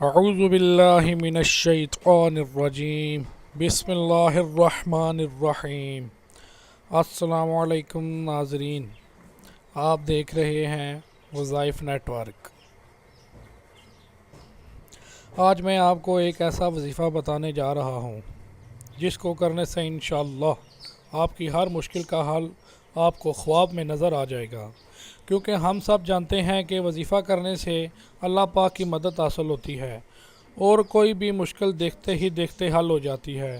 اعوذ باللہ من الشیطان الرجیم بسم اللہ الرحمن الرحیم۔ السلام علیکم ناظرین، آپ دیکھ رہے ہیں وظائف نیٹ ورک۔ آج میں آپ کو ایک ایسا وظیفہ بتانے جا رہا ہوں جس کو کرنے سے انشاءاللہ آپ کی ہر مشکل کا حل آپ کو خواب میں نظر آ جائے گا، کیونکہ ہم سب جانتے ہیں کہ وظیفہ کرنے سے اللہ پاک کی مدد حاصل ہوتی ہے اور کوئی بھی مشکل دیکھتے ہی دیکھتے حل ہو جاتی ہے۔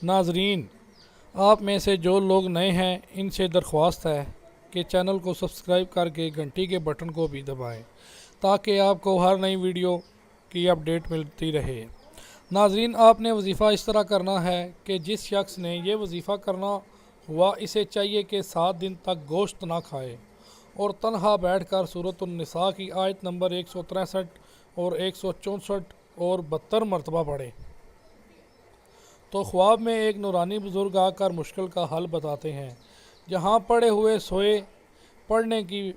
ناظرین، آپ میں سے جو لوگ نئے ہیں ان سے درخواست ہے کہ چینل کو سبسکرائب کر کے گھنٹی کے بٹن کو بھی دبائیں تاکہ آپ کو ہر نئی ویڈیو کی اپڈیٹ ملتی رہے۔ ناظرین، آپ نے وظیفہ اس طرح کرنا ہے کہ جس شخص نے یہ وظیفہ کرنا ہوا اسے چاہیے کہ 7 دن تک گوشت نہ کھائے اور تنہا بیٹھ کر سورۃ النساء کی آیت نمبر 163 اور 164 اور 72 مرتبہ پڑھے تو خواب میں ایک نورانی بزرگ آ کر مشکل کا حل بتاتے ہیں۔ جہاں پڑے ہوئے سوئے، پڑھنے کی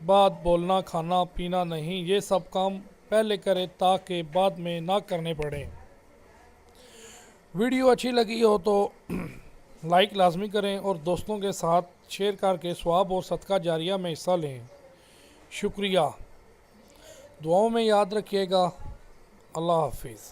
بعد بولنا کھانا پینا نہیں، یہ سب کام پہلے کرے تاکہ بعد میں نہ کرنے پڑے۔ ویڈیو اچھی لگی ہو تو لائک لازمی کریں اور دوستوں کے ساتھ شیئر کر کے ثواب اور صدقہ جاریہ میں حصہ لیں۔ شکریہ، دعاؤں میں یاد رکھیے گا۔ اللہ حافظ۔